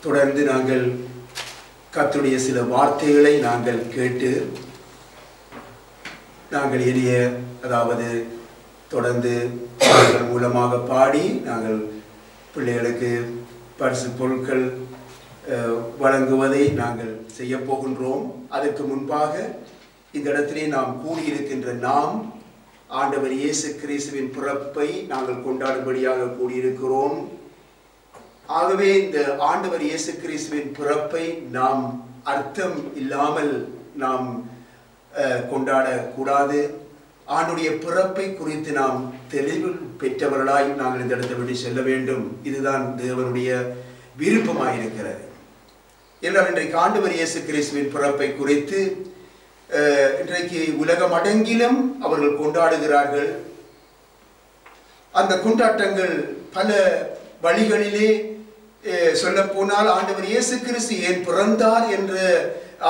தொடர்ந்து நாங்கள் கர்த்தருடைய சில வார்த்தைகளை நாங்கள் கேட்டு நாங்கள் எளிய அதாவது தொடர்ந்து மூலமாக பாடி நாங்கள் பிள்ளைகளுக்கு பரிசு பொருட்கள் வழங்குவதை நாங்கள் செய்ய போகின்றோம். அதற்கு முன்பாக இந்த இடத்திலே நாம் கூடியிருக்கின்ற நாம் ஆண்டவர் இயேசு கிறிஸ்துவின் பிறப்பை நாங்கள் கொண்டாடும்படியாக கூடியிருக்கிறோம். ஆகவே இந்த ஆண்டவர் இயேசு கிறிஸ்துவின் பிறப்பை நாம் அர்த்தம் இல்லாமல் நாம் கொண்டாடக்கூடாது. ஆண்டுடைய பிறப்பை குறித்து நாம் தெளிவு பெற்றவர்களாய் நாங்கள் இந்த இடத்தை விட்டு செல்ல வேண்டும். இதுதான் தேவனுடைய விருப்பமாயிருக்கிறது. என்றால் இன்றைக்கு ஆண்டவர் இயேசு கிறிஸ்துவின் பிறப்பை குறித்து இன்றைக்கு உலகம் அடங்கிலும் அவர்கள் கொண்டாடுகிறார்கள். அந்த கொண்டாட்டங்கள் பல வழிகளிலே சொல்ல போனால் ஆண்டவர் இயேசு கிறிஸ்து ஏன் பிறந்தார் என்ற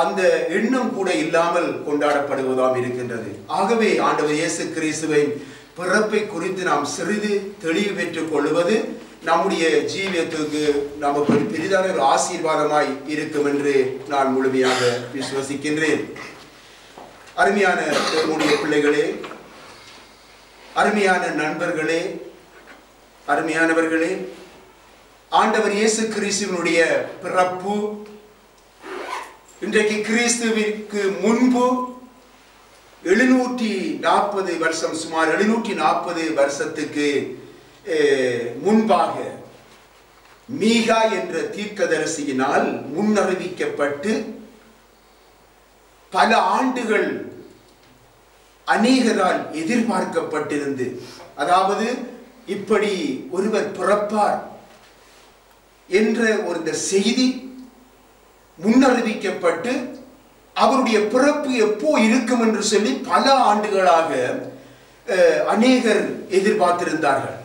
அந்த எண்ணம் கூட இல்லாமல் கொண்டாடப்படுவதாம் இருக்கின்றது. ஆகவே ஆண்டவர் இயேசு கிறிஸ்துவின் பிறப்பை குறித்து நாம் சிறிது தெளிவு பெற்றுக் கொள்வது நம்முடைய ஜீவியத்துக்கு நமக்கு பெரிதான ஒரு ஆசீர்வாதமாய் இருக்கும் என்று நான் முழுமையாக விசுவசிக்கின்றேன். அருமையான நம்முடைய பிள்ளைகளே, அருமையான நண்பர்களே, அருமையானவர்களே, ஆண்டவர் இயேசு கிறிஸ்துவினுடைய பிறப்பு இன்றைக்கு கிறிஸ்துவிற்கு முன்பு 740 வருஷம், சுமார் 740 வருஷத்துக்கு முன்பாக மீகா என்ற தீர்க்கதரிசியினால் முன்னறிவிக்கப்பட்டு பல ஆண்டுகள் அநேகரால் எதிர்பார்க்கப்பட்டிருந்து, அதாவது இப்படி ஒருவர் பிறப்பார் என்ற ஒரு செய்தி முன்னறிவிக்கப்பட்டு அவருடைய பிறப்பு எப்போ இருக்கும் என்று சொல்லி பல ஆண்டுகளாக அநேகர் எதிர்பார்த்திருந்தார்கள்.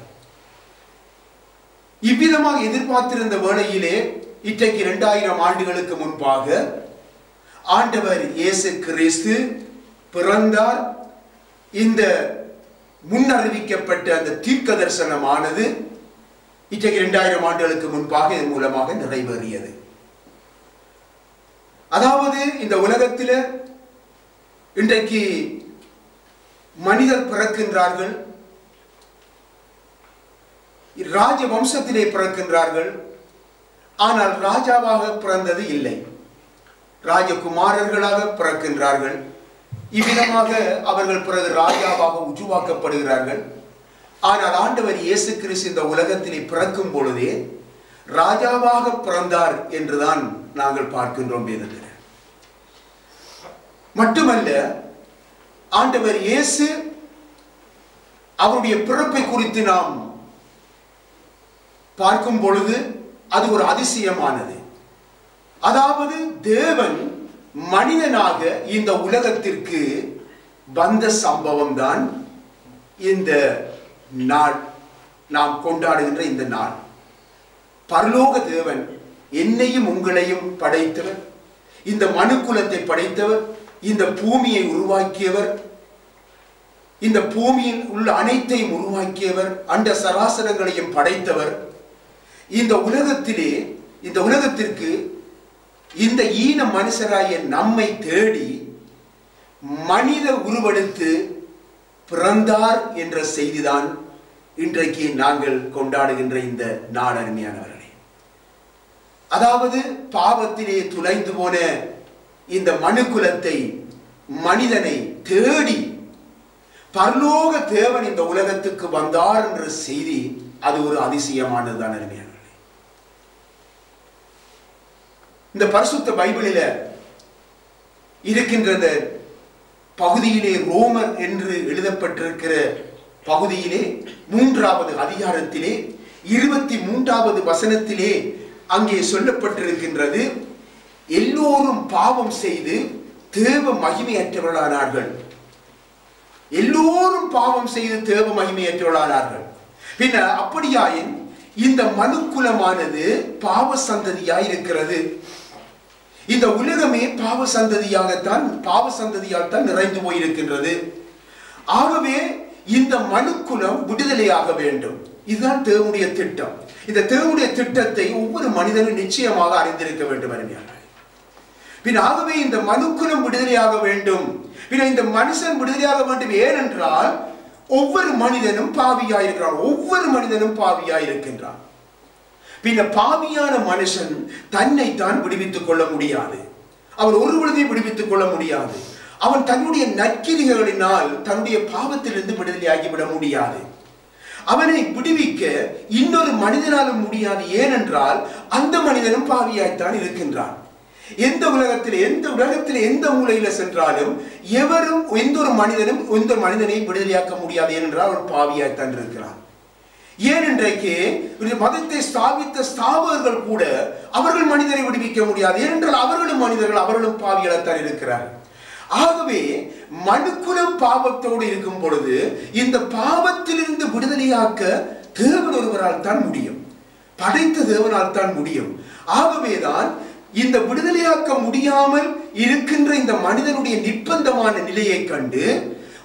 இவ்விதமாக எதிர்பார்த்திருந்த வேளையிலே இன்றைக்கு 2000 ஆண்டுகளுக்கு முன்பாக ஆண்டவர் இயேசு கிறிஸ்து பிறந்தார். இந்த முன்னறிவிக்கப்பட்ட அந்த தீர்க்க தரிசனமானது இன்றைக்கு 2000 ஆண்டுகளுக்கு முன்பாக இதன் மூலமாக நிறைவேறியது. அதாவது இந்த உலகத்தில் இன்றைக்கு மனிதர் பிறக்கின்றார்கள், ராஜ வம்சத்திலே பிறக்கின்றார்கள். ஆனால் ராஜாவாக பிறந்தது இல்லை, ராஜகுமாரர்களாக பிறக்கின்றார்கள். இவ்விதமாக அவர்கள் பிறகு ராஜாவாக உருவாக்கப்படுகிறார்கள். ஆனால் ஆண்டவர் இயேசு கிறிஸ்து இந்த உலகத்திலே பிறக்கும் பொழுதே ராஜாவாக பிறந்தார் என்றுதான் நாங்கள் பார்க்கின்றோம் வேதத்தில். மட்டுமல்ல, ஆண்டவர் இயேசு அவருடைய பிறப்பை குறித்து நாம் பார்க்கும் பொழுது அது ஒரு அதிசயமானது. அதாவது தேவன் மனிதனாக இந்த உலகத்திற்கு வந்த சம்பவம் தான் இந்த நாள், நாம் கொண்டாடுகின்ற இந்த நாள். பரலோக தேவன் என்னையும் உங்களையும் படைத்தவர், இந்த மனுக்குலத்தை படைத்தவர், இந்த பூமியை உருவாக்கியவர், இந்த பூமியில் உள்ள அனைத்தையும் உருவாக்கியவர், அண்ட சராசரங்களையும் படைத்தவர். இந்த உலகத்திலே, இந்த உலகத்திற்கு இந்த ஈன மனுஷராய நம்மை தேடி மனித உருவெடுத்து பிறந்தார் என்ற செய்திதான் இன்றைக்கு நாங்கள் கொண்டாடுகின்ற இந்த நாள். அருமையானவர்களே, அதாவது பாவத்திலே துளைந்து போன இந்த மனுக்குலத்தை, மனிதனை தேடி பரலோக தேவன் இந்த உலகத்துக்கு வந்தார் என்ற செய்தி அது ஒரு அதிசயமானதுதான். அருமையானவர்களே, இந்த பரிசுத்த பைபிளில இருக்கின்ற பகுதியிலே, ரோமர் என்று எழுதப்பட்டிருக்கிற பகுதியிலே 3வது அதிகாரத்திலே 23வது வசனத்திலே அங்கே சொல்லப்பட்டிருக்கின்றது, எல்லோரும் பாவம் செய்து தேவ மகிமையற்றவர்களானார்கள். எல்லோரும் பாவம் செய்து தேவ மகிமையற்றவர்களானார்கள். பின்ன அப்படியாயின் இந்த மனுக்குலமானது பாவ சந்ததியாய் இருக்கிறது. இந்த உலகமே பாவ சந்ததியால் தான் நிறைந்து போயிருக்கின்றது. ஆகவே இந்த மனுக்குலம் விடுதலையாக வேண்டும். இதுதான் தேவனுடைய திட்டம். இந்த தேவனுடைய திட்டத்தை ஒவ்வொரு மனிதனும் நிச்சயமாக அறிந்திருக்க வேண்டும் அருமையானவர்களே. பின் ஆகவே இந்த மனுக்குலம் விடுதலையாக வேண்டும், பின் இந்த மனுஷன் விடுதலையாக வேண்டும். ஏனென்றால் ஒவ்வொரு மனிதனும் பாவியாயிருக்கிறான், ஒவ்வொரு மனிதனும் பாவியாயிருக்கின்றான். பின்ன பாவியான மனுஷன் தன்னைத்தான் விடுவித்துக் கொள்ள முடியாது, அவன் ஒரு பொழுதையும் விடுவித்துக் கொள்ள முடியாது. அவன் தன்னுடைய நற்கிரிகளினால் தன்னுடைய பாவத்திலிருந்து விடுதலையாகிவிட முடியாது. அவனை விடுவிக்க இன்னொரு மனிதனாலும் முடியாது. ஏனென்றால் அந்த மனிதனும் பாவியாய்த்தான் இருக்கின்றான். எந்த உலகத்தில் எந்த மூலையில சென்றாலும் எவரும் எந்த ஒரு மனிதனை விடுதலையாக்க முடியாது. ஏனென்றால் அவன் பாவியாய்த்தான் இருக்கிறான். ஏனென்றைக்கு மதத்தை ஸ்தாபித்த ஸ்தாபகர்கள் கூட அவர்கள் மனிதரை விடுவிக்க முடியாது. ஏனென்றால் அவர்களும் மனிதர்கள், அவர்களும் பாவிகளாகத்தான் இருக்கிறார்கள். ஆகவே மனுக்குலம் பாவத்தோடு இருக்கும் பொழுது இந்த பாவத்திலிருந்து விடுதலையாக்க தேவன் ஒருவரால் தான் முடியும், படைத்த தேவனால் தான் முடியும். ஆகவேதான் இந்த விடுதலையாக்க முடியாமல் இருக்கின்ற இந்த மனிதனுடைய நிர்பந்தமான நிலையை கண்டு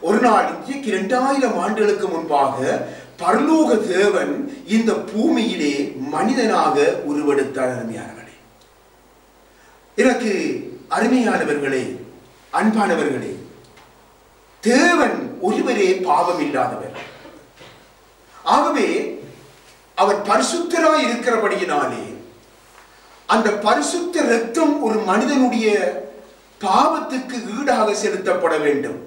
ஒரு நாள் 2000 ஆண்டுகளுக்கு முன்பாக பரலோக தேவன் இந்த பூமியிலே மனிதனாக உருவெடுத்தார். அருமையானவர்களே, எனக்கு அருமையானவர்களே, அன்பானவர்களே, தேவன் ஒருவரே பாவம் இல்லாதவர். ஆகவே அவர் பரிசுத்தராய் இருக்கிறபடியினாலே அந்த பரிசுத்த இரத்தம் ஒரு மனிதனுடைய பாவத்துக்கு ஈடாக செலுத்தப்பட வேண்டும்.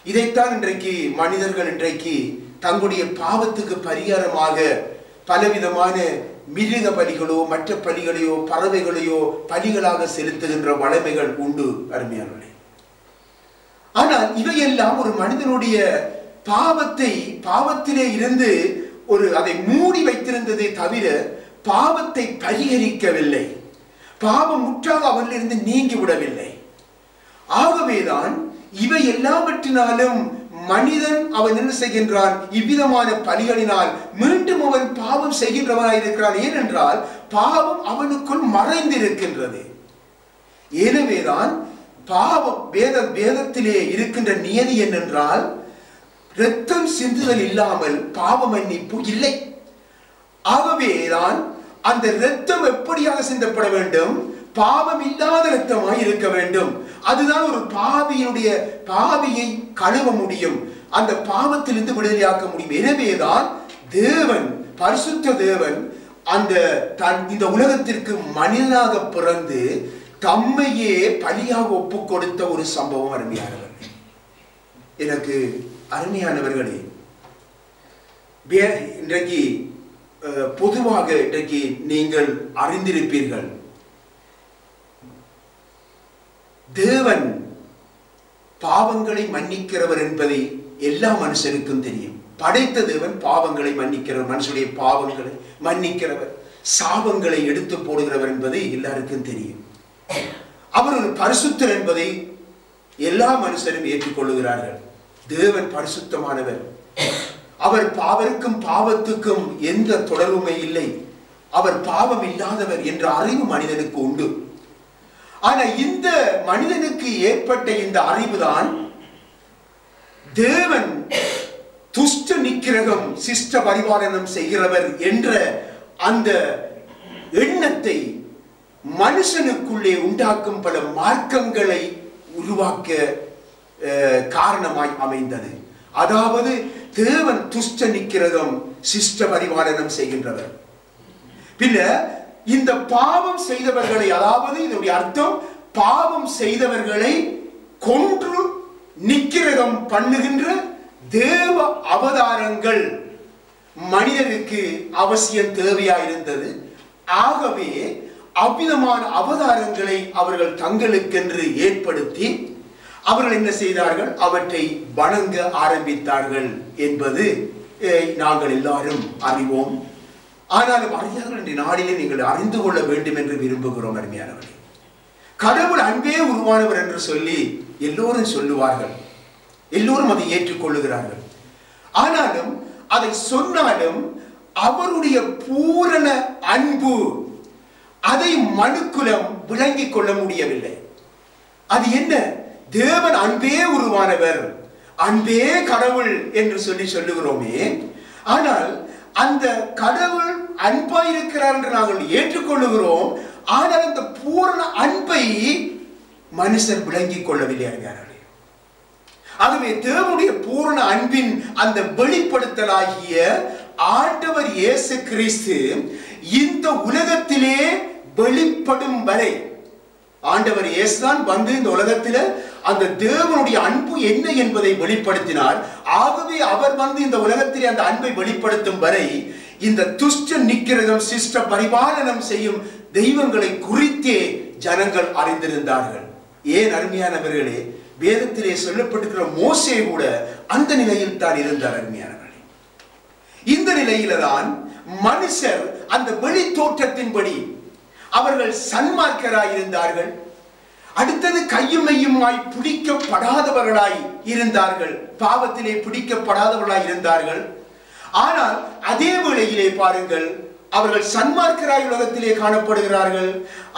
இதைத்தான் இன்றைக்கு மனிதர்கள் தங்களுடைய பாவத்துக்கு பரிகாரமாக பலவிதமான மிருக பலிகளோ மற்ற பலிகளையோ பறவைகளையோ பலிகளாக செலுத்துகின்ற வளமைகள் உண்டு அருமையானவர்களே. ஆனால் இவையெல்லாம் ஒரு மனிதனுடைய பாவத்திலே இருந்து அதை மூடி வைத்திருந்ததை தவிர பாவத்தை பரிகரிக்கவில்லை, பாவம் முற்றாக அவனிலிருந்து நீங்கி விடவில்லை. ஆகவேதான் இவை எல்லாவற்றினாலும் மனிதன் அவன் என்ன செய்கின்றான், இவ்விதமான பலிகளினால் மீண்டும் அவன் பாவம் செய்கின்றவனாயிருக்கிறான். ஏனென்றால் பாவம் அவனுக்குள் மறைந்திருக்கின்றது. எனவேதான் பாவம் வேதத்திலே இருக்கின்ற நியதி என்னென்றால் இரத்தம் சிந்துதல் இல்லாமல் பாவ மன்னிப்பு இல்லை. ஆகவேதான் அந்த இரத்தம் எப்படியாக சிந்தப்பட வேண்டும், பாவம் இல்லாத இரத்தமாய் இருக்க வேண்டும். அதுதான் ஒரு பாவியை கழுவ முடியும், அந்த பாவத்திலிருந்து விடுதலையாக்க முடியும். எனவேதான் தேவன், பரிசுத்த தேவன் இந்த உலகத்திற்கு மனிதனாக பிறந்து தம்மையே பலியாக ஒப்பு கொடுத்த ஒரு சம்பவம் அருமையானவர்களே. எனக்கு அருமையானவர்களே, இன்றைக்கு பொதுவாக இன்றைக்கு நீங்கள் அறிந்திருப்பீர்கள், தேவன் பாவங்களை மன்னிக்கிறவர் என்பதை எல்லா மனுஷருக்கும் தெரியும். படைத்த தேவன் பாவங்களை மன்னிக்கிறவர், மனுஷனுடைய பாவங்களை மன்னிக்கிறவர், சாபங்களை எடுத்து போடுகிறவர் என்பதை எல்லாருக்கும் தெரியும். அவர் ஒரு பரிசுத்தர் என்பதை எல்லா மனுஷரும் ஏற்றுக்கொள்ளுகிறார்கள். தேவன் பரிசுத்தமானவர், அவருக்கும் பாவத்துக்கும் எந்த தொடர்புமே இல்லை, அவர் பாவம் இல்லாதவர் என்ற அறிவு மனிதனுக்கு உண்டு. ஆனா இந்த மனிதனுக்கு ஏற்பட்ட இந்த அறிவுதான் தேவன் துஷ்ட நிக்கிரகம் சிஷ்ட பரிபாலனம் செய்கிறவர் என்ற அந்த எண்ணத்தை மனுஷனுக்குள்ளே உண்டாக்கும் பல மார்க்கங்களை உருவாக்க காரணமாய் அமைந்தது. அதாவது தேவன் துஷ்ட நிக்கிரகம் சிஷ்ட பரிபாலனம் செய்கின்றவர். பின்ன இந்த பாவம் செய்தவர்களை, அதாவது இதனுடைய அர்த்தம் பாவம் செய்தவர்களை கொன்று நிக்கிரகம் பண்ணுகின்ற தேவ அவதாரங்கள் மனிதனுக்கு அவசியம் தேவையாயிருந்தது. ஆகவே அவ்விதமான அவதாரங்களை அவர்கள் தங்களுக்கென்று ஏற்படுத்தி அவர்கள் என்ன செய்தார்கள், அவற்றை வணங்க ஆரம்பித்தார்கள் என்பது நாங்கள் எல்லாரும் அறிவோம். ஆனாலும் அறியார்கள் என்ற நாளிலே நீங்கள் அறிந்து கொள்ள வேண்டும் என்று விரும்புகிறோம். அருமையானவர்களே, கடவுள் அன்பே உருவானவர் என்று சொல்லி எல்லோரும் சொல்லுவார்கள், எல்லோரும் அதை ஏற்றுக்கொள்ளுகிறார்கள். ஆனாலும் அதை சொன்னாலும் அவருடைய பூரண அன்பு அதை மனுக்குலம் விளங்கிக் கொள்ள முடியவில்லை. அது என்ன, தேவன் அன்பே உருவானவர், அன்பே கடவுள் என்று சொல்லுகிறோமே, ஆனால் அந்த கடவுள் அன்பாயிருக்கிறார் என்று நாங்கள் ஏற்றுக்கொள்ளுகிறோம். ஆனால் அந்த பூரண அன்பை மனுஷர் விளங்கிக் கொள்ளவில்லை அறிஞர்களே. ஆகவே தேவனுடைய பூரண அன்பின் அந்த வெளிப்படுத்தலாகிய ஆண்டவர் இயேசு கிறிஸ்து இந்த உலகத்திலே வெளிப்படும் வரை, ஆண்டவர் இயேசுதான் வந்து இந்த உலகத்தில அந்த தேவனுடைய அன்பு என்ன என்பதை வெளிப்படுத்தினார். ஆகவே அவர் வந்து இந்த உலகத்திலே அந்த அன்பை வெளிப்படுத்தும் வரை இந்த துஷ்ட நிக்கிரகம் சிஷ்ட பரிபாலனம் செய்யும் தெய்வங்களை குறித்தே ஜனங்கள் அறிந்திருந்தார்கள். ஏன் அருமையானவர்களே, வேதத்திலே சொல்லப்பட்டிருக்கிற மோசே கூட அந்த நிலையில் தான் இருந்தார் அருமையானவர்களே. இந்த நிலையில தான் மனுஷர் அந்த வெளி தோற்றத்தின்படி அவர்கள் சன்மார்க்கராய் இருந்தார்கள். அடுத்தது கையுமையுமாய் பிடிக்கப்படாதவர்களாய் இருந்தார்கள், பாவத்திலே பிடிக்கப்படாதவர்களாய் இருந்தார்கள். ஆனால் அதே வேளையிலே பாருங்கள், அவர்கள் சன்மார்க்கராய் உலகத்திலே காணப்படுகிறார்கள்.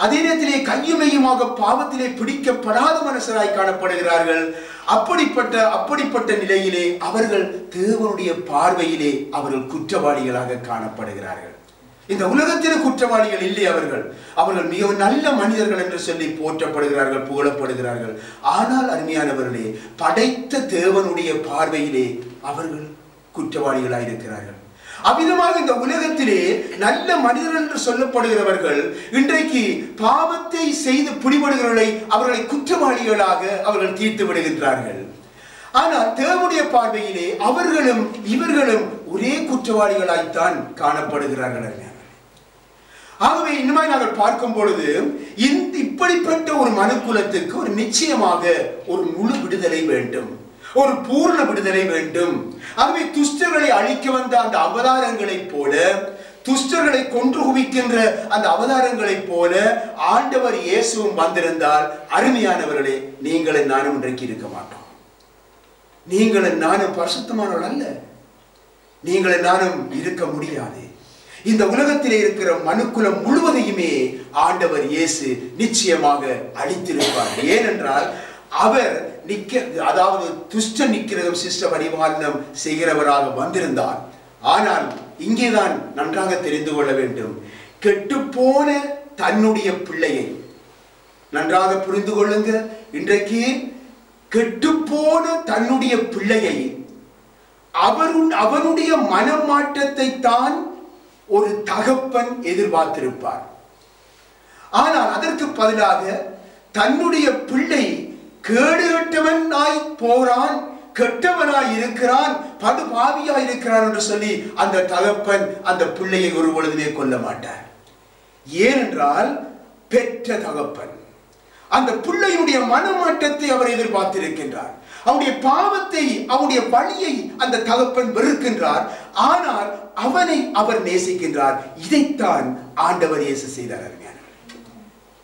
அதே நேரத்திலே கையுமையுமாக பாவத்திலே பிடிக்கப்படாத மனுஷராய் காணப்படுகிறார்கள். அப்படிப்பட்ட நிலையிலே அவர்கள் தேவனுடைய பார்வையிலே அவர்கள் குற்றவாளிகளாக காணப்படுகிறார்கள். இந்த உலகத்தில் குற்றவாளிகள் இல்லை. அவர்கள் மிகவும் நல்ல மனிதர்கள் என்று சொல்லி போற்றப்படுகிறார்கள், புகழப்படுகிறார்கள். ஆனால் அருமையானவர்களே, படைத்த தேவனுடைய பார்வையிலே அவர்கள் குற்றவாளிகளாக இருக்கிறார்கள். அவ்விதமாக இந்த உலகத்திலே நல்ல மனிதர்கள் என்று சொல்லப்படுகிறவர்கள் இன்றைக்கு பாவத்தை செய்து பிடிபடுகிறவர்களை அவர்களை குற்றவாளிகளாக அவர்கள் தீர்த்து விடுகின்றார்கள். ஆனால் தேவனுடைய பார்வையிலே அவர்களும் இவர்களும் ஒரே குற்றவாளிகளாய்த்தான் காணப்படுகிறார்கள். ஆகவே இன்னுமாய் நாங்கள் பார்க்கும் பொழுது இப்படிப்பட்ட ஒரு மனுக்குலத்துக்கு ஒரு நிச்சயமாக ஒரு முழு விடுதலை வேண்டும், ஒரு பூர்ண விடுதலை வேண்டும். ஆகவே துஷ்டர்களை அழிக்க வந்த அந்த அவதாரங்களைப் போல, துஷ்டர்களை கொன்று குவிக்கின்ற அந்த அவதாரங்களைப் போல ஆண்டவர் இயேசுவும் வந்திருந்தால் அருமையானவர்களே, நீங்களும் நானும் இன்றைக்கு இருக்க மாட்டோம். நீங்களும் நானும் பரிசுத்தமானவர்கள் அல்ல. நீங்களும் நானும் இருக்க முடியாது. இந்த உலகத்திலே இருக்கிற மனுக்குலம் முழுவதையுமே ஆண்டவர் இயேசு நிச்சயமாக அழித்திருப்பார். ஏனென்றால் அவர் அதாவது துஷ்ட நிக்கிரகம் சிஷ்ட பரிபாலனம் செய்கிறவராக வந்திருந்தார். ஆனால் இங்கேதான் நன்றாக தெரிந்து கொள்ள வேண்டும், கெட்டுப்போன தன்னுடைய பிள்ளையை நன்றாக புரிந்து கொள்ளுங்க. இன்றைக்கு கெட்டுப்போன தன்னுடைய பிள்ளையை அவனுடைய மனமாற்றத்தை தான் ஒரு தகப்பன் எதிர்பார்த்திருப்பார். ஆனால் அதற்கு பதிலாக தன்னுடைய பிள்ளை கேடுகட்டவனாய் போறான், கெட்டவனாய் இருக்கிறான், படுபாவியாய் இருக்கிறான் என்று சொல்லி அந்த தகப்பன் அந்த பிள்ளையை ஒரு பொழுதுமே கொல்ல மாட்டார். ஏனென்றால் பெற்ற தகப்பன் அந்த பிள்ளையுடைய மனமாற்றத்தை அவர் எதிர்பார்த்திருக்கின்றார். அவனுடைய பாவத்தை, அவனுடைய வழியை அந்த தகப்பன் வெறுக்கின்றார். ஆனால் அவனை அவர் நேசிக்கின்றார். இதைத்தான் ஆண்டவர் இயேசு செய்தார்.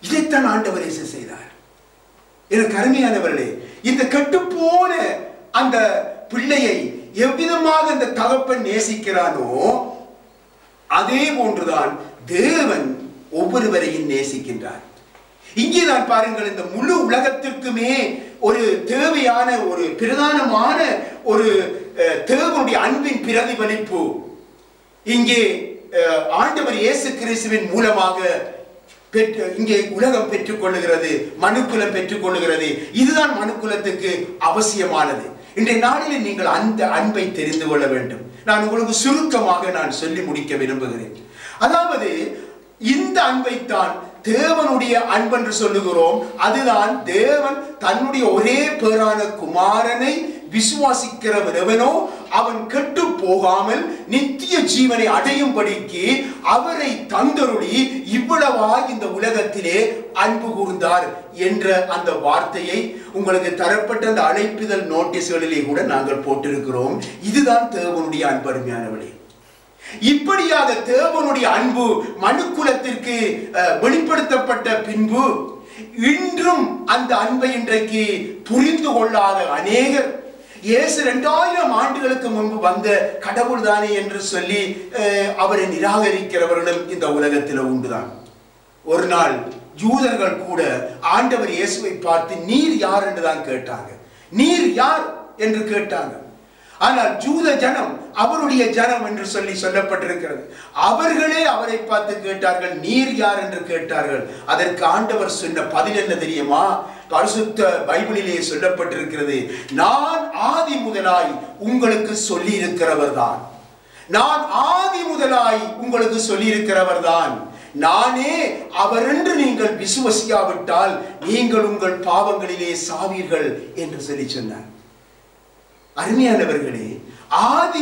இதைத்தான் ஆண்டவர் இயேசு செய்தார். எனக்கு அருமையானவர்களே, இந்த கெட்டுப்போன அந்த பிள்ளையை எவ்விதமாக அந்த தகப்பன் நேசிக்கிறானோ அதே போன்றுதான் தேவன் ஒவ்வொருவரையும் நேசிக்கின்றார். இங்கேதான் பாருங்கள், இந்த முழு உலகத்திற்குமே ஒரு தேவையான ஒரு பிரதானமான ஒரு தேவனுடைய அன்பின் பிரதிபலிப்பு இங்கே ஆண்டவர் இயேசு கிறிஸ்துவின் மூலமாக இங்கே உலகம் பெற்றுக் கொள்ளுகிறது, மனுக்குலம் பெற்றுக் கொள்ளுகிறது. இதுதான் மனுக்குலத்துக்கு அவசியமானது. இன்றைய நாளில் நீங்கள் அந்த அன்பை தெரிந்து கொள்ள வேண்டும். நான் உங்களுக்கு சுருக்கமாக நான் சொல்லி முடிக்க விரும்புகிறேன். அதாவது இந்த அன்பைத்தான் தேவனுடைய அன்பு என்று சொல்லுகிறோம். அதுதான் தேவன் தன்னுடைய ஒரே பேரான குமாரனை விசுவாசிக்கிறவன் எவனோ அவன் கெட்டு போகாமல் நித்திய ஜீவனை அடையும்படிக்கு அவரை தந்தருளி இவ்வளவாய் இந்த உலகத்திலே அன்பு கூர்ந்தார் என்ற அந்த வார்த்தையை உங்களுக்கு தரப்பட்ட அந்த அழைப்புதல் நோட்டீஸ்களிலே கூட நாங்கள் போட்டிருக்கிறோம். இதுதான் தேவனுடைய அன்பு. அருமையானவர்களே, இப்படியாக தேவனுடைய அன்பு மனுக்குலத்திற்கு வெளிப்படுத்தப்பட்ட பின்பு இன்றும் அந்த அன்பை இன்றைக்கு புரிந்து கொள்ளாத அநேகர் இயேசு 2000 ஆண்டுகளுக்கு முன்பு வந்த கடவுள் தானே என்று சொல்லி அவரை நிராகரிக்கிறவர்களும் இந்த உலகத்தில் உண்டுதான். ஒரு நாள் யூதர்கள் கூட ஆண்டவர் இயேசுவை பார்த்து நீர் யார் என்று தான் கேட்டாங்க. நீர் யார் என்று கேட்டாங்க. ஆனால் யூத ஜனம் அவருடைய ஜனம் என்று சொல்லி சொல்லப்பட்டிருக்கிறது. அவர்களே அவரை பார்த்து கேட்டார்கள், நீர் யார் என்று கேட்டார்கள். அதற்கு ஆண்டவர் சொன்ன பதில் என்ன தெரியுமா? பரிசுத்த பைபிளிலே சொல்லப்பட்டிருக்கிறது, நான் ஆதி முதலாய் உங்களுக்கு சொல்லி இருக்கிறவர் தான். நான் ஆதி முதலாய் உங்களுக்கு சொல்லி இருக்கிறவர் தான். நானே அவர் என்று நீங்கள் விசுவசியாவிட்டால் நீங்கள் உங்கள் பாவங்களிலே சாவீர்கள் என்று சொல்லி சொன்னார். அருமையானவர்களே, ஆதி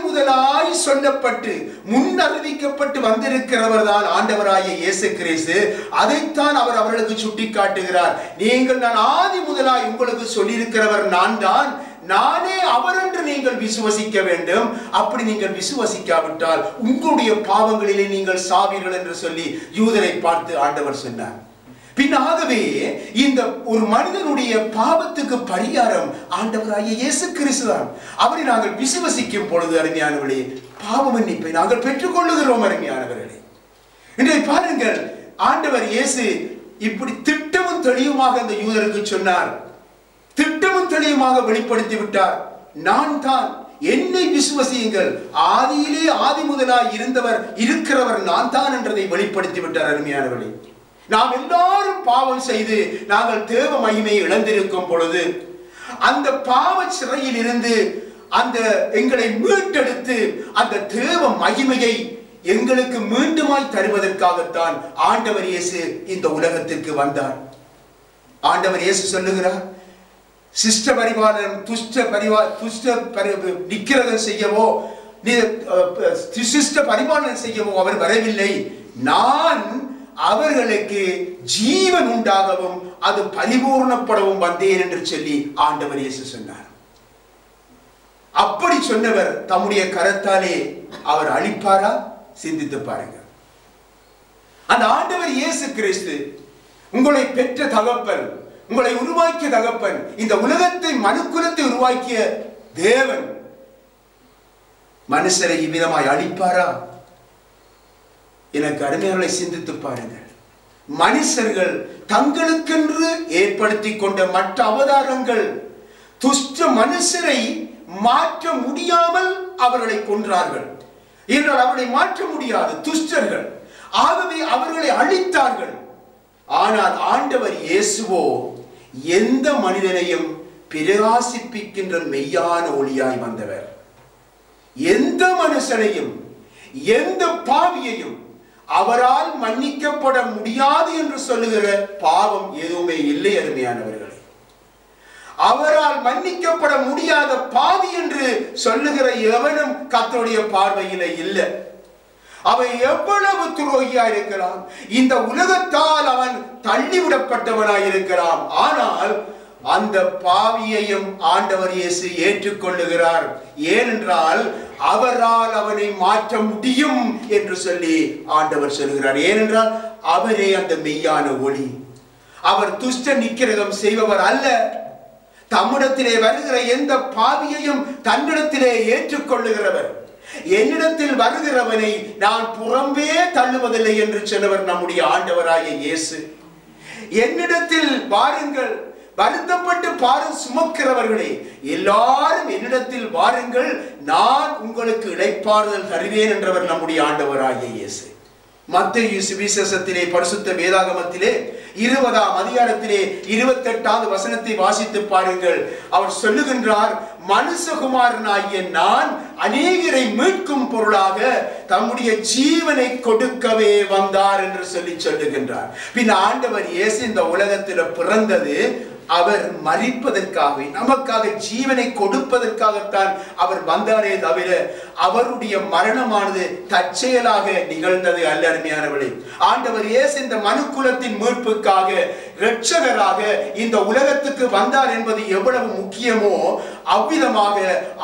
முதலாய் சொல்லப்பட்டு முன்னறிவிக்கப்பட்டு வந்திருக்கிறவர் தான் ஆண்டவராகிய இயேசு கிறிஸ்து. அதைத்தான் அவர் அவர்களுக்கு சுட்டி காட்டுகிறார். நீங்கள் நான் ஆதி முதலாய் உங்களுக்கு சொல்லியிருக்கிறவர் நான் தான், நானே அவர் என்று நீங்கள் விசுவசிக்க வேண்டும். அப்படி நீங்கள் விசுவசிக்காவிட்டால் உங்களுடைய பாவங்களிலே நீங்கள் சாவீர்கள் என்று சொல்லி யூதரை பார்த்து ஆண்டவர் சொன்னார். பின்னாகவே இந்த ஒரு மனிதனுடைய பாவத்துக்கு பரிகாரம் ஆண்டவராகிய இயேசு கிறிஸ்து தான். அவரை நாங்கள் விசுவசிக்கும் பொழுது அருமையானவர்களே, பாவ மன்னிப்பை நாங்கள் பெற்றுக் கொள்ளுகிறோம். அருமையானவர்களே, இன்றைய பாருங்கள், ஆண்டவர் இயேசு இப்படி திட்டமும் தெளிவுமாக இந்த யூதருக்கு சொன்னார். திட்டமும் தெளிவுமாக வெளிப்படுத்தி விட்டார். நான் தான், என்னை விசுவசியுங்கள், ஆதியிலே ஆதி முதலாய் இருக்கிறவர் நான் தான் என்றதை வெளிப்படுத்தி விட்டார். அருமையானவர்களே, நாம் எல்லாரும் பாவம் செய்து நாங்கள் தேவ மகிமையை இழந்திருக்கும் பொழுது அந்த பாவ சிறையில் இருந்து அந்த எங்களை மீட்டெடுத்து அந்த தேவ மகிமையை எங்களுக்கு மீண்டுமாய் தருவதற்காகத்தான் ஆண்டவர் இயேசு இந்த உலகத்திற்கு வந்தார். ஆண்டவர் இயேசு சொல்லுகிறார், சிஷ்ட பரிபாலனம் நிக்கிறதம் செய்யவோ சிஷ்ட பரிபாலனம் செய்யவோ அவர் வரவில்லை, நான் அவர்களுக்கு ஜீவன் உண்டாகவும் அது பரிபூர்ணப்படவும் வந்தேன் என்று சொல்லி ஆண்டவர் இயேசு சொன்னார். அப்படி சொன்னவர் தம்முடைய கரத்தாலே அவர் அழிப்பாரா? சிந்தித்து பாருங்க. அந்த ஆண்டவர் இயேசு கிறிஸ்து உங்களை பெற்ற தகப்பன், உங்களை உருவாக்கிய தகப்பன், இந்த உலகத்தை மனுக்குலத்தை உருவாக்கிய தேவன் மனுஷரை இவ்விதமாய் அழிப்பாரா? எனக்கு அருமையானவர்களை சிந்தித்து பாருங்கள். மனுஷர்கள் தங்களுக்கென்று ஏற்படுத்தி கொண்ட மற்ற அவதாரங்கள் துஷ்ட மனுஷரை மாற்ற முடியாமல் அவர்களை கொன்றார்கள். என்றால் அவர்களை மாற்ற முடியாது, துஷ்டர்கள். ஆகவே அவர்களை அழித்தார்கள். ஆனால் ஆண்டவர் இயேசுவோ எந்த மனிதனையும் பிரகாசிப்பிக்கின்ற மெய்யான ஒளியாய் வந்தவர். எந்த மனுஷனையும் எந்த பாவியையும் அவரால் மன்னிக்கப்பட முடியாது என்று சொல்லுகிற பாவம் எதுவுமே இல்லை. அருமையானவர்களே, அவரால் மன்னிக்கப்பட முடியாத பாவி என்று சொல்லுகிற எவனும் கர்த்தருடைய பார்வையில இல்லை. அவன் எவ்வளவு துரோகியா இருக்கலாம், இந்த உலகத்தால் அவன் தள்ளிவிடப்பட்டவனாய் இருக்கலாம், ஆனால் அந்த பாவியையும் ஆண்டவர் இயேசு ஏற்றுக்கொள்ளுகிறார். ஏனென்றால் அவரால் அவனை மாற்ற முடியும் என்று சொல்லி ஆண்டவர் சொல்கிறார். ஏனென்றால் அவரே அந்த மெய்யான ஒளி. அவர் துஷ்ட நிக்கிரகம் செய்பவர் அல்ல. தம்மிடத்திலே வருகிற எந்த பாவியையும் தன்னிடத்திலே ஏற்றுக்கொள்ளுகிறவர். என்னிடத்தில் வருகிறவனை நான் புறம்பே தள்ளுவதில்லை என்று சொன்னவர் நம்முடைய ஆண்டவராகிய இயேசு. என்னிடத்தில் வாருங்கள், வருத்தப்பட்டு பாரம் சுமக்கிறவர்களே எல்லாரும் என்னிடத்தில் வாருங்கள், நான் உங்களுக்கு இளைப்பாறுதல் தருவேன் என்றவர் நம்முடைய ஆண்டவராகிய இயேசு. மத்தேயு சுவிசேஷத்திலே பரிசுத்த வேதாகமத்திலே 20ஆம் அதிகாரத்திலே 28வது வசனத்தை வாசித்து பாருங்கள். அவர் சொல்லுகின்றார், மனுஷகுமாரனாகிய நான் அநேகரை மீட்கும் பொருளாக தம்முடைய ஜீவனை கொடுக்கவே வந்தார் என்று சொல்லி சொல்லுகின்றார். பின் ஆண்டவர் இயேசு இந்த உலகத்தில் பிறந்தது அவர் மரிப்பதற்காக, நமக்காக ஜீவனை கொடுப்பதற்காகத்தான் அவர் வந்தாரே தவிர அவருடைய மரணமானது தற்செயலாக நிகழ்ந்தது அல்ல. அருமையானவர்களே, ஆண்டவர் இயேசு இந்த மனுக்குலத்தின் மீட்புக்காக இரட்சகராக இந்த உலகத்துக்கு வந்தார் என்பது எவ்வளவு முக்கியமோ அவ்விதமாக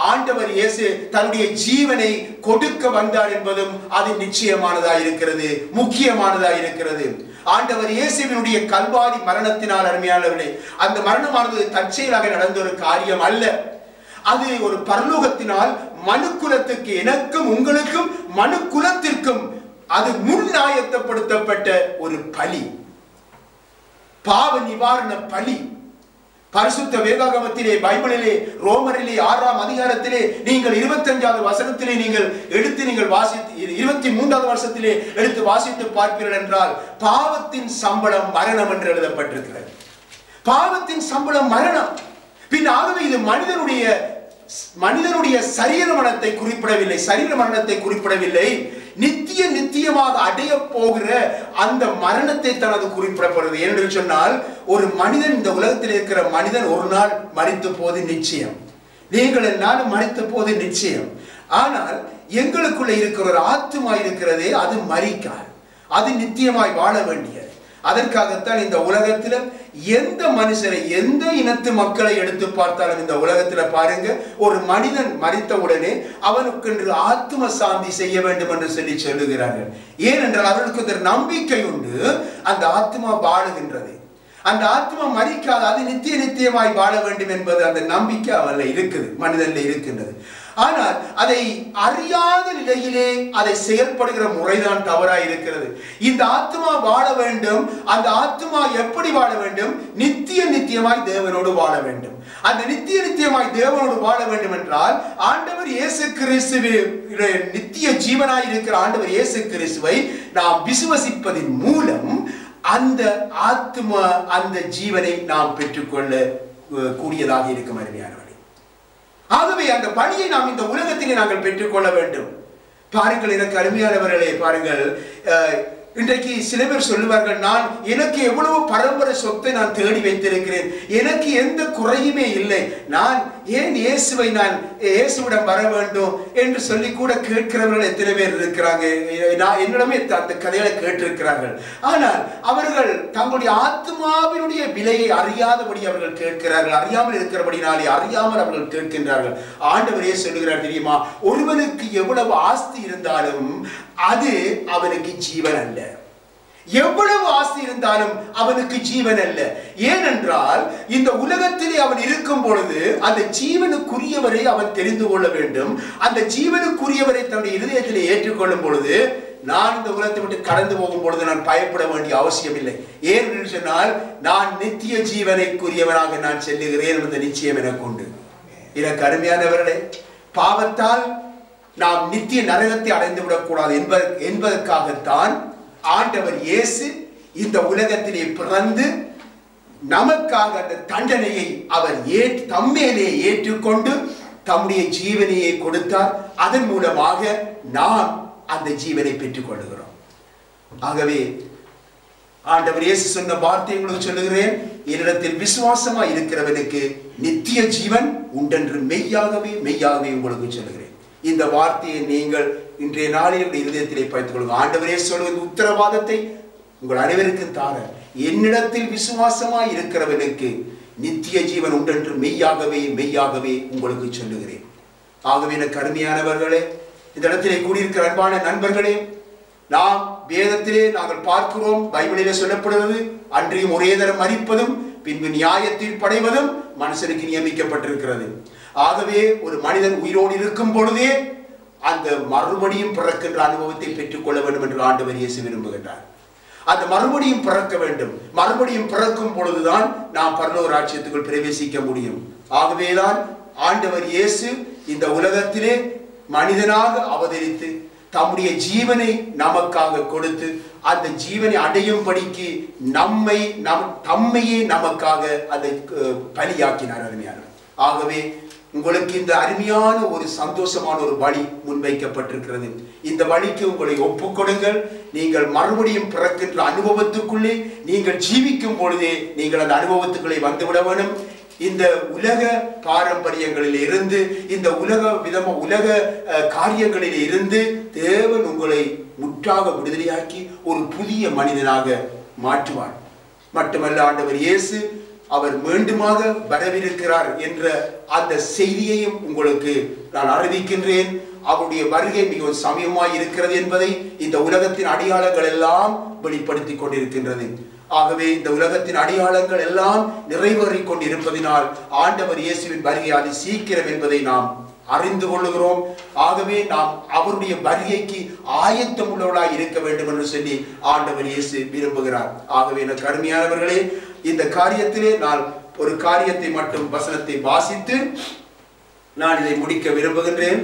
ஆண்டவர் இயேசு தன்னுடைய ஜீவனை கொடுக்க வந்தார் என்பதும் அது நிச்சயமானதாக இருக்கிறது, முக்கியமானதாக இருக்கிறது. ஆண்டவர் இயேசுவினுடைய கல்வாரி மரணத்தினால் அருமையானவர்களே, அந்த மரணமானது தற்செயலாக நடந்த ஒரு காரியம் அல்ல. அது ஒரு பரலோகத்தினால் மனுக்குலத்துக்கு, எனக்கும் உங்களுக்கும் மனுக்குலத்திற்கும் அது முன்னாயத்தப்படுத்தப்பட்ட ஒரு பலி, பாவ நிவாரண பலி. பரிசுத்த வேதாகமத்திலே, பைபிளிலே, ரோமரிலே 6ஆம் அதிகாரத்திலே நீங்கள் 25வது வசனத்திலே நீங்கள் வாசித்து 23வது வருஷத்திலே எடுத்து வாசித்து பார்ப்பீர்கள் என்றால் பாவத்தின் சம்பளம் மரணம் என்று எழுதப்பட்டிருக்கிறது. பாவத்தின் சம்பளம் மரணம். பின் ஆகவே இது மனிதனுடைய சரீர மரணத்தை குறிப்பிடவில்லை, நித்தியமாக அடைய போகிற அந்த மரணத்தை தனது குறிப்பிடப்படுகிறது. ஏனென்று சொன்னால் ஒரு மனிதன், இந்த உலகத்தில் இருக்கிற மனிதன் ஒரு நாள் மரித்து போது நிச்சயம், நீங்கள் என்னாலும் மரித்த போது நிச்சயம். ஆனால் எங்களுக்குள்ள இருக்கிற ஒரு ஆத்துமா இருக்கிறதே, அது மரிக்காது, அது நித்தியமாய் வாழ வேண்டியது. அதற்காகத்தான் இந்த உலகத்தில் எந்த மனுஷரை, எந்த இனத்து மக்களை எடுத்து பார்த்தாலும் இந்த உலகத்தில் பாருங்க, ஒரு மனிதன் மரித்தவுடனே அவனுக்கென்று ஆத்ம சாந்தி செய்ய வேண்டும் என்று சொல்லுகிறார்கள். ஏனென்றால் அவர்களுக்கு ஒரு நம்பிக்கை உண்டு, அந்த ஆத்மா வாழுகின்றது, அந்த ஆத்மா மரிக்காது, அது நித்தியமாய் வாழ வேண்டும் என்பது அந்த நம்பிக்கை அவன்ல இருக்குது, மனிதன்ல இருக்கின்றது. ஆனால் அதை அறியாத நிலையிலே அதை செயல்படுகிற முறைதான் தவறாய் இருக்கிறது. இந்த ஆத்மா வாழ வேண்டும். அந்த ஆத்மா எப்படி வாழ வேண்டும்? நித்தியமாய் தேவனோடு வாழ வேண்டும். அந்த நித்தியமாய் தேவனோடு வாழ வேண்டும் என்றால் ஆண்டவர் இயேசு கிறிஸ்துவின் நித்திய ஜீவனாய் இருக்கிற ஆண்டவர் இயேசு கிறிஸ்துவை நாம் விசுவசிப்பதின் மூலம் அந்த ஆத்மா, அந்த ஜீவனை நாம் பெற்றுக்கொள்ள கூடியதாக இருக்கும். அருமையானவர்களே, ஆகவே அந்த பணியை நாம் இந்த உலகத்திலே நாங்கள் பெற்றுக்கொள்ள வேண்டும். பாருங்கள், எனக்கு அருமையானவர்களே, பாருங்கள், இன்றைக்கு சில பேர் சொல்லுவார்கள், எனக்கு எவ்வளவு பரம்பரை சொத்தை நான் தேடி வைத்திருக்கிறேன், எனக்கு எந்த குறையுமே இல்லை, நான் ஏன் இயேசுவிடம் வர வேண்டும் என்று சொல்லி கூட கேட்கிறவர்கள் எத்தனை பேர் இருக்கிறாங்க. என்னிடமே அந்த கதைகளை கேட்டிருக்கிறார்கள். ஆனால் அவர்கள் தங்களுடைய ஆத்மாவினுடைய விலையை அறியாதபடி அவர்கள் கேட்கிறார்கள். அறியாமல் இருக்கிறபடினாலே அறியாமல் அவர்கள் கேட்கின்றார்கள். ஆண்டவரே சொல்லுகிறார் தெரியுமா, ஒருவனுக்கு எவ்வளவு ஆஸ்தி இருந்தாலும் அது அவனுக்கு ஜீவன் அல்ல. எவ்வளவு ஆஸ்தி இருந்தாலும் அவனுக்கு ஜீவன் அல்ல. ஏனென்றால் இந்த உலகத்திலே அவன் இருக்கும் பொழுது அந்த ஜீவனுக்குரியவரை அவன் தெரிந்து கொள்ள வேண்டும். அந்த ஜீவனுக்குரியவரை தன்னுடைய இருதயத்திலே ஏற்றுக்கொள்ளும் பொழுது, நான் இந்த உலகத்தை விட்டு கடந்து போகும் பொழுது நான் பயப்பட வேண்டிய அவசியம் இல்லை. ஏனென்று சொன்னால் நான் நித்திய ஜீவனைக்குரியவனாக நான் செல்லுகிறேன் என்ற நிச்சயம் எனக்கு உண்டு. எனக்கு அருமையானவர்களே, பாவத்தால் நாம் நித்திய நரகத்தை அடைந்து விடக்கூடாது என்பதற்காகத்தான் ஆண்டவர் இயேசு இந்த உலகத்திலே பிறந்து நமக்காக அந்த தண்டனையை அவர் தம்மேலே ஏற்றுக்கொண்டு தம்முடைய ஜீவனையை கொடுத்தார். அதன் மூலமாக நாம் அந்த ஜீவனை பெற்றுக் கொள்கிறோம். ஆகவே ஆண்டவர் இயேசு சொன்ன வார்த்தை உங்களுக்கு சொல்லுகிறேன், என்னிடத்தில் விசுவாசமாய் இருக்கிறவனுக்கு நித்திய ஜீவன் உண்டென்று மெய்யாகவே உங்களுக்கு சொல்லுகிறேன். இந்த வார்த்தையை நீங்கள் இன்றைய நாளில் இருதயத்திலே பயிற்றுக் கொள்ளுங்கள். ஆண்டவரே சொல்வது உத்தரவாதத்தை உங்கள் அனைவருக்கும் தார, என்னிடத்தில் விசுவாசமாய் இருக்கிறவனுக்கு நித்திய ஜீவன் உண்டென்று மெய்யாகவே உங்களுக்கு சொல்லுகிறேன். ஆகவே எனக்கு அருமையானவர்களே, இந்த இடத்திலே கூடியிருக்கிற அன்பான நண்பர்களே, நாம் வேதத்திலே நாங்கள் பார்க்கிறோம், பைபிளிலே சொல்லப்படுவது அன்றையும் ஒரே தரம் மரிப்பதும் பின்பு நியாயத்தில் படைவதும் மனுஷனுக்கு நியமிக்கப்பட்டிருக்கிறது. ஆகவே ஒரு மனிதன் உயிரோடு இருக்கும் பொழுதே அந்த மறுபடியும் பிறக்கின்ற அனுபவத்தை பெற்றுக்கொள்ள வேண்டும் என்று ஆண்டவர் இயேசு விரும்புகின்றார். அந்த மறுபடியும் பிறக்க வேண்டும். மறுபடியும் பிறக்கும் பொழுதுதான் நாம் பரலோக ராஜ்யத்துக்குள் பிரவேசிக்க முடியும். ஆகவேதான் ஆண்டவர் இயேசு இந்த உலகத்திலே மனிதனாக அவதரித்து தம்முடைய ஜீவனை நமக்காக கொடுத்து அந்த ஜீவனை அடையும்படிக்கு தம்மையே நமக்காக அதை பலியாக்கினார். அருமையான, ஆகவே உங்களுக்கு இந்த அருமையான ஒரு சந்தோஷமான ஒரு வழி முன்வைக்கப்பட்டிருக்கிறது. இந்த வழிக்கு உங்களை ஒப்புக்கொடுங்கள். நீங்கள் மறுபடியும் பிறக்கின்ற அனுபவத்துக்குள்ளே நீங்கள் ஜீவிக்கும் பொழுதே நீங்கள் அந்த அனுபவத்துக்குள்ளே வந்துவிட வேணும். இந்த உலக பாரம்பரியங்களில் இருந்து, இந்த உலக காரியங்களில் இருந்து தேவன் உங்களை முற்றாக விடுதலையாக்கி ஒரு புதிய மனிதனாக மாற்றுவார். மட்டுமல்ல, ஆண்டவர் இயேசு அவர் மீண்டுமாக வரவிருக்கிறார் என்ற அந்த செய்தியையும் உங்களுக்கு நான் அறிவிக்கின்றேன். அவருடைய வருகை மிகவும் சமீபமாய் இருக்கிறது என்பதை இந்த உலகத்தின் அடையாளங்கள் எல்லாம் வெளிப்படுத்திக் கொண்டிருக்கின்றது. ஆகவே இந்த உலகத்தின் அடையாளங்கள் எல்லாம் நிறைவேறிக் கொண்டிருப்பதினால் ஆண்டவர் இயேசுவின் வருகை அது சீக்கிரம் என்பதை நாம் அறிந்து கொள்ளுகிறோம். ஆகவே நாம் அவருடைய வருகைக்கு ஆயத்தம் உள்ளவர்களாய் இருக்க வேண்டும் என்று சொல்லி ஆண்டவர் இயேசு விரும்புகிறார். ஆகவே எனக்கு அருமையானவர்களே, இந்த காரியத்திலே நான் ஒரு காரியத்தை மட்டும் வசனத்தை வாசித்து நான் இதை முடிக்க விரும்புகின்றேன்.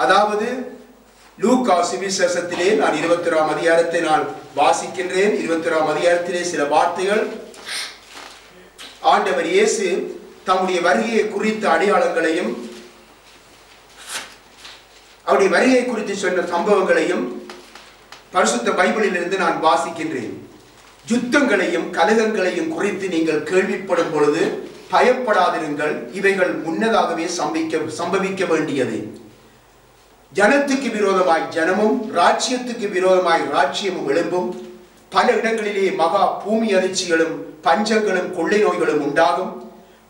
அதாவது லூக்கா சுவிசேஷத்திலே நான் 21ஆம் அதிகாரத்தை நான் வாசிக்கின்றேன். 21ஆம் அதிகாரத்திலே சில வார்த்தைகள் ஆண்டவர் இயேசு தம்முடைய வருகையை குறித்த அடையாளங்களையும் அவருடைய வருகை குறித்து சொன்ன சம்பவங்களையும் பரிசுத்த பைபிளில் இருந்து நான் வாசிக்கின்றேன். யுத்தங்களையும் கலகங்களையும் குறித்து நீங்கள் கேள்விப்படும் பொழுது பயப்படாதிருங்கள், இவைகள் முன்னதாகவே சம்பவிக்க வேண்டியது. ஜனத்துக்கு விரோதமாய் ஜனமும் ராஜ்யத்துக்கு விரோதமாய் ராஜ்யமும் எழும்பும். பல இடங்களிலே மகா பூமி அதிர்ச்சிகளும் பஞ்சங்களும் கொள்ளை நோய்களும் உண்டாகும்.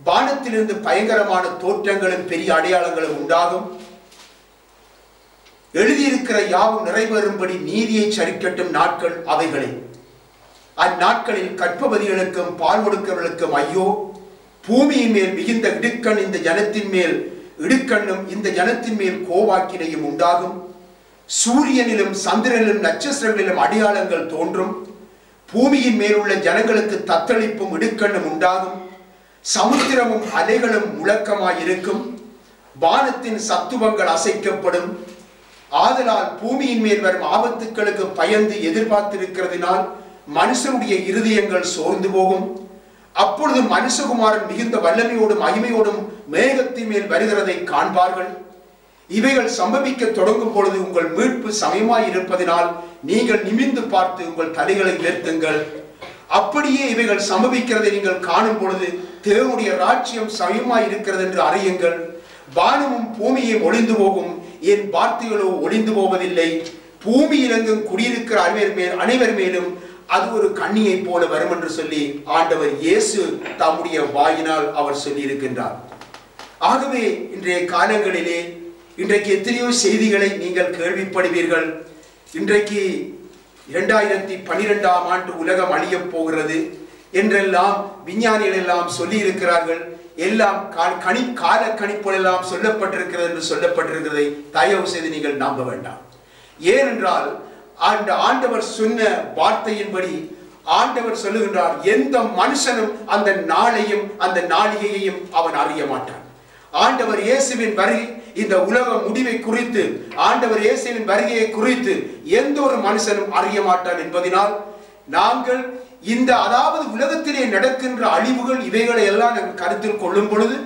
வானத்திலிருந்து பயங்கரமான தோற்றங்களும் பெரிய அடையாளங்களும் உண்டாகும். எழுதியிருக்கிற யாவும் நிறைவேறும்படி நீதியை சரிக்கட்டும் நாட்கள் அவைகளே. அந்நாட்களில் கற்பவதிகளுக்கும் பால் கொடுக்கிறவர்களுக்கும் ஐயோ! பூமியின் மேல் மிகுந்த இடுக்கண் இந்த ஜனத்தின் மேல் இடுக்கண்ணும் இந்த ஜனத்தின் மேல் கோவாக்கினையும் உண்டாகும். சூரியனிலும் சந்திரனிலும் நட்சத்திரங்களிலும் அடையாளங்கள் தோன்றும். பூமியின் மேல் உள்ள ஜனங்களுக்கு தத்தளிப்பும் இடுக்கண்ணும் உண்டாகும். சமுத்திரமும் அலைகளும் முழக்கமாயிருக்கும். வானத்தின் சத்துவங்கள் அசைக்கப்படும். ஆதலால் பூமியின் மேல் வரும் ஆபத்துக்களுக்கு பயந்து எதிர்பார்த்திருக்கிறதினால் மனுஷனுடைய இருதயங்கள் சோர்ந்து போகும். அப்பொழுது மனுஷகுமாரன் மிகுந்த வல்லமையோடும் மகிமையோடும் மேகத்தின் மேல் வருகிறதை காண்பார்கள். இவைகள் சம்பவிக்க தொடங்கும் பொழுது உங்கள் மீட்பு சமயமாய் இருப்பதினால் நீங்கள் நிமிர்ந்து பார்த்து உங்கள் தலைகளை உயர்த்துங்கள். அப்படியே இவைகள் சம்பவிக்கிறதை நீங்கள் காணும் பொழுது தேவனுடைய ராஜ்யம் சமயமாய் இருக்கிறது என்று அறியுங்கள். வானமும் பூமியும் ஒளிந்து போகும், என் வார்த்தைகளோ ஒளிந்து போவதில்லை. பூமியில் எங்கும் குடியிருக்கிற அனைவர் மேலும் அது ஒரு கண்ணியை போல வரும் என்று சொல்லி ஆண்டவர் இயேசு தம்முடைய வாயினால் அவர் சொல்லி இருக்கின்றார். ஆகவே இன்றைய காலங்களிலே இன்றைக்கு எத்தனையோ செய்திகளை நீங்கள் கேள்விப்படுவீர்கள். இன்றைக்கு 2012ஆம் ஆண்டு உலகம் அழியப் போகிறது என்றெல்லாம் விஞ்ஞானிகள் எல்லாம் சொல்லி இருக்கிறார்கள். எல்லாம் கால கணிப்புகள் எல்லாம் சொல்லப்பட்டிருக்கிறது என்று சொல்லப்பட்டிருக்கிறதை தயவு செய்து நீங்கள் நம்ப வேண்டாம். ஏனென்றால் ஆண்டவர் சொன்ன வார்த்தையின்படி ஆண்டவர் சொல்லுகின்றார், எந்த மனுஷனும் அந்த நாளையும் அந்த நாளிகையையும் அவன் அறிய மாட்டான். ஆண்டவர் இயேசுவின் வருகை, இந்த உலக முடிவை குறித்து ஆண்டவர் இயேசுவின் வருகையை குறித்து எந்த ஒரு மனுஷனும் அறிய மாட்டான் என்பதனால் நாங்கள் இந்த அதாவது உலகத்திலே நடக்கின்ற அழிவுகள் இவைகளை எல்லாம் நாங்கள் கருத்தில் கொள்ளும் பொழுது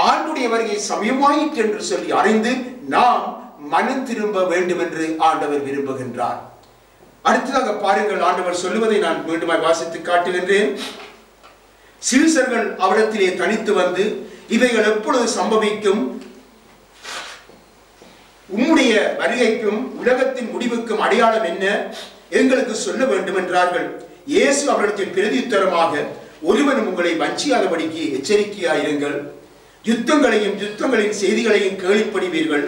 ஆண்டுடைய வருகை சமயமாயிற்று என்று சொல்லி அறிந்து நாம் மனம் திரும்ப வேண்டும் என்று ஆண்டவர் விரும்புகின்றார். அடுத்ததாக பாருங்கள், ஆண்டவர் சொல்லுவதை நான் மீண்டுமாய் வாசித்து காட்டுகின்றேன். சீசர்கள் அவரிடத்திலே தனித்து வந்து இவைகள் எப்பொழுது சம்பவிக்கும், உம்முடைய வருகைக்கும் உலகத்தின் முடிவுக்கும் அடையாளம் என்ன, எங்களுக்கு சொல்ல வேண்டும் என்றார்கள். இயேசு அவர்களுக்கு பிரதியுத்தரமாக, ஒருவனும் உங்களை வஞ்சியாதபடிக்கு எச்சரிக்கையாயிருங்கள். யுத்தங்களின் செய்திகளையும் கேள்விப்படுவீர்கள்.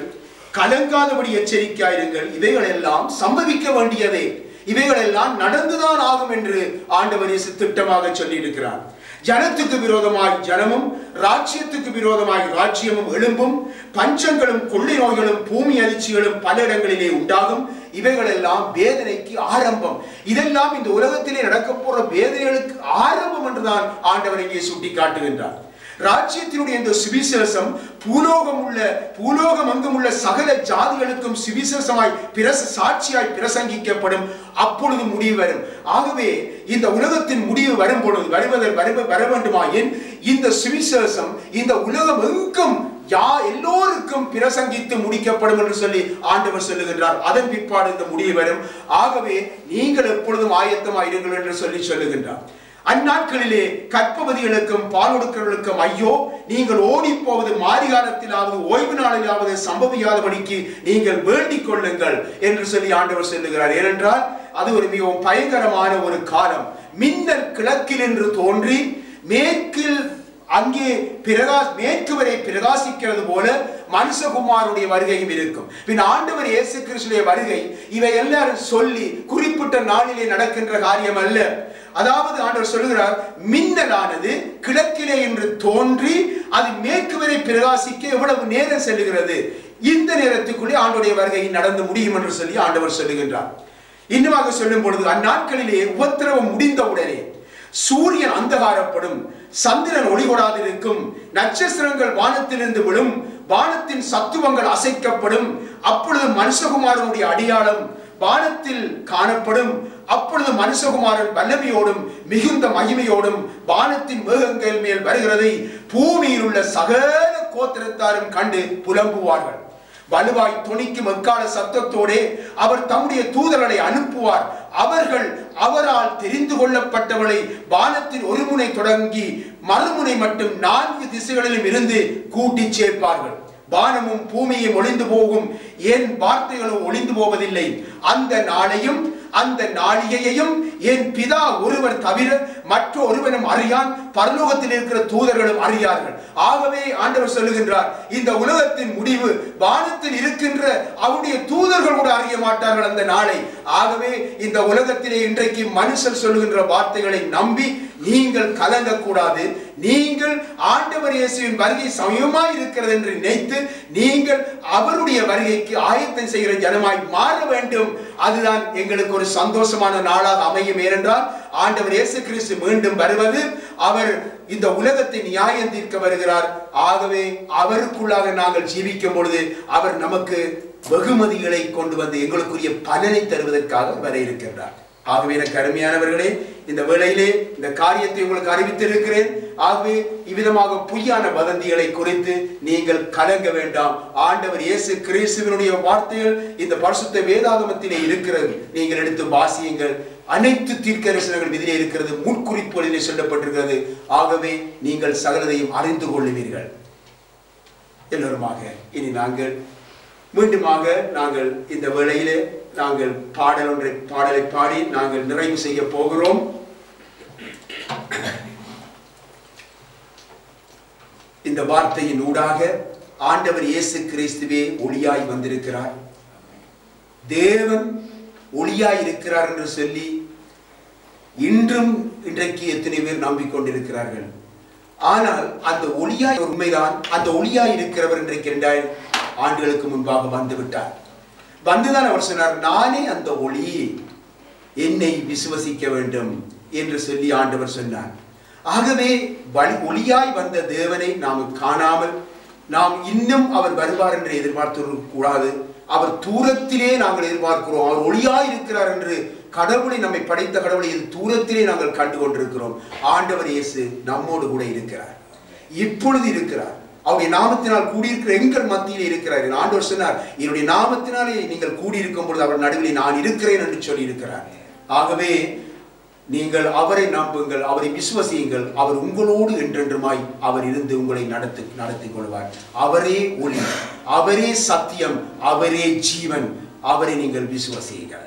கலங்காதபடி எச்சரிக்கையாயிருங்கள். இவைகள் எல்லாம் சம்பவிக்க வேண்டியதே, இவைகள் எல்லாம் நடந்துதான் ஆகும் என்று ஆண்டவர் இயேசு திட்டமாக சொல்லி இருக்கிறார். ஜனத்துக்கு விரோதமாய் ஜனமும் ராஜ்யத்துக்கு விரோதமாய் ராஜ்யமும் எழும்பும். பஞ்சங்களும் கொள்ளை நோய்களும் பூமி அதிர்ச்சிகளும் பல இடங்களிலே உண்டாகும். இவைகள் எல்லாம் வேதனைக்கு ஆரம்பம். இதெல்லாம் இந்த உலகத்திலே நடக்க போற வேதனைகளுக்கு ஆரம்பம் என்றுதான் ஆண்டவர் இங்கே சுட்டி காட்டுகின்றார். ராஜ்யத்தினுடைய இந்த சுவிசேஷம் பூலோகம் எங்கும் உள்ள சகல ஜாதிகளுக்கும் சுவிசேஷமாய் சாட்சியாய் பிரசங்கிக்கப்படும். அப்பொழுது முடிவு வரும். ஆகவே இந்த உலகத்தின் முடிவு வரும் பொழுது வர வேண்டுமாயின் இந்த சுவிசேஷம் இந்த உலகம் எங்கும் எல்லோருக்கும் பிரசங்கித்து முடிக்கப்படும் என்று சொல்லி ஆண்டவர் சொல்லுகின்றார். அதன் பிற்பாடு இந்த முடிவு வரும். ஆகவே நீங்கள் எப்பொழுதும் ஆயத்தமாயிருங்கள் என்று சொல்லி சொல்லுகின்றார். அந்நாட்களிலே கற்பவதிகளுக்கும் பால் கொடுக்கிறவர்களுக்கும் ஐயோ! நீங்கள் ஓடி போவது மாரிகாலத்திலாவது ஓய்வு நாளிலாவது சம்பவியாதபடிக்கு நீங்கள் வேண்டிக் கொள்ளுங்கள் என்று சொல்லி ஆண்டவர் சொல்லுகிறார். ஏனென்றால் அது ஒரு மிகவும் பயங்கரமான ஒரு காலம். மின்னல் கிழக்கில் என்று தோன்றி மேற்கில் அங்கே மேற்கு வரை பிரகாசிக்கிறது போல மனுஷகுமாருடைய வருகையும் இருக்கும். பின் ஆண்டவர் இயேசு கிறிஸ்துவின் வருகை இவை எல்லாரும் சொல்லி குறிப்பிட்ட நாளிலே நடக்கின்ற காரியம் அல்ல. அதாவது ஆண்டவர் சொல்லுகிறார், மின்னலானது கிழக்கிலே என்று தோன்றி அது மேற்கு வரை பிரகாசிக்க எவ்வளவு நேரம் செல்லுகிறது, இந்த நேரத்துக்குள்ளே ஆண்டவருடைய வருகை நடந்து முடியும் என்று சொல்லி ஆண்டவர் சொல்லுகின்றார். இன்னுமாக சொல்லும் பொழுது அந்நாட்களிலே உபத்திரவம் முடிந்தவுடனே சூரியன் அந்தகாரப்படும், சந்திரன் ஒளி கொடாதிருக்கும், நட்சத்திரங்கள் வானத்திலிருந்து விழும், வானத்தின் சத்துவங்கள் அசைக்கப்படும். அப்பொழுது மனுஷகுமாரனுடைய அடையாளம் வானத்தில் காணப்படும். அப்பொழுது மனுஷகுமாரன் வல்லமையோடும் மிகுந்த மகிமையோடும் வானத்தின் மேகங்கள் மேல் வருகிறதை பூமியில் உள்ள சகல கோத்திரத்தாரும் கண்டு புலம்புவார்கள். வலுவாய் தொனிக்கும் எக்கால சத்தத்தோடே அவர் தம்முடைய தூதர்களை அனுப்புவார். அவர்கள் அவரால் தெரிந்து கொள்ளப்பட்டவர்களை வானத்தின் ஒரு முனை தொடங்கி மறுமுனை மட்டும் 4 திசைகளிலும் இருந்து கூட்டி சேர்ப்பார்கள். வானமும் பூமியும் ஒளிந்து போகும், என் வார்த்தைகளும் ஒளிந்து போவதில்லை. அந்த நாளையும் அந்த நாளிகையையும் என் பிதா ஒருவர் தவிர மற்ற ஒருவனும் அறியான், பரலோகத்தில் இருக்கிற தூதர்களும் அறியார்கள். ஆகவே ஆண்டவர் சொல்லுகின்றார், இந்த உலகத்தின் முடிவு வானத்தில் இருக்கின்ற அவருடைய தூதர்கள் கூட அறிய மாட்டார்கள் அந்த நாளை. ஆகவே இந்த உலகத்திலே இன்றைக்கு மனுஷர் சொல்லுகின்ற வார்த்தைகளை நம்பி நீங்கள் கலங்கக்கூடாது. நீங்கள் ஆண்டவர் இயேசுவின் வருகை சமயமாய் இருக்கிறது என்று நினைத்து நீங்கள் அவருடைய வருகைக்கு ஆயத்தம் செய்கிற ஜனமாய் மாற வேண்டும். அதுதான் எங்களுக்கு ஒரு சந்தோஷமான நாளாக அமையும். ஏனென்றால் ஆண்டவர் இயேசு கிறிஸ்து மீண்டும் வருவது, அவர் இந்த உலகத்தை நியாயம் தீர்க்க வருகிறார். ஆகவே அவருக்குள்ளாக நாங்கள் ஜீவிக்கும் பொழுது அவர் நமக்கு வெகுமதிகளை கொண்டு வந்து எங்களுக்குரிய பலனை தருவதற்காக வர இருக்கின்றார். ஆகவே எனக்கு அருமையானவர்களே, இந்த வேளையிலே இந்த காரியத்தை உங்களுக்கு அறிவித்திருக்கிறேன். ஆகவே இவ்விதமாக பொய்யான வதந்திகளை குறித்து நீங்கள் கலங்க வேண்டாம். ஆண்டவர் இயேசு கிறிஸ்துவினுடைய வார்த்தைகள் இந்த பரிசுத்த வேதாகமத்திலே இருக்கிறது. நீங்கள் எடுத்து வாசியுங்கள். அனைத்து தீர்க்கதரிசனங்கள் இதிலே இருக்கிறது, முன்குறிப்புகளிலே சொல்லப்பட்டிருக்கிறது. ஆகவே நீங்கள் சகலதையும் அறிந்து கொள்ளுவீர்கள். எல்லோருமாக இனி நாங்கள் மீண்டுமாக நாங்கள் இந்த வேளையிலே நாங்கள் பாடலை பாடி நாங்கள் நிறைவு செய்ய போகிறோம். இந்த வார்த்தையின் ஊடாக ஆண்டவர் இயேசு கிறிஸ்துவே ஒளியாய் வந்திருக்கிறார், தேவன் ஒளியாய் இருக்கிறார் என்று சொல்லி இன்றைக்கு எத்தனை பேர் நம்பிக்கொண்டிருக்கிறார்கள். ஆனால் அந்த ஒளியாய் உண்மைதான். அந்த ஒளியாய் இருக்கிறவர் இன்றைக்கு 2000 ஆண்டுகளுக்கு முன்பாக வந்து விட்டார். வந்துதான் அவர் சொன்னார், நானே அந்த ஒளி, என்னை விசுவசிக்க வேண்டும் என்று சொல்லி ஆண்டவர் சொன்னார். ஆகவே ஒளியாய் வந்த தேவனை நாம் காணாமல் நாம் இன்னும் அவர் வருவார் என்று எதிர்பார்த்து கூடாது. அவர் தூரத்திலே நாங்கள் எதிர்பார்க்கிறோம். அவர் ஒளியாய் இருக்கிறார் என்று கடவுளை, நம்மை படைத்த கடவுளை தூரத்திலே நாங்கள் கண்டு கொண்டிருக்கிறோம். ஆண்டவர் இயேசு நம்மோடு கூட இருக்கிறார், இப்பொழுது இருக்கிறார். அவருடைய நாமத்தினால் கூடியிருக்கிற எங்கள் மத்தியிலே இருக்கிறார். ஆண்டவர் சொன்னார், என்னுடைய நாமத்தினாலே நீங்கள் கூடியிருக்கும் பொழுது அவர் நடுவில் நான் இருக்கிறேன் என்று சொல்லி இருக்கிறார். ஆகவே நீங்கள் அவரை நம்புங்கள், அவரை விசுவசியுங்கள். அவர் உங்களோடு என்றென்றுமாய் அவர் இருந்து உங்களை நடத்தி கொள்வார். அவரே ஒளி, அவரே சத்தியம், அவரே ஜீவன். அவரை நீங்கள் விசுவசியுங்கள்.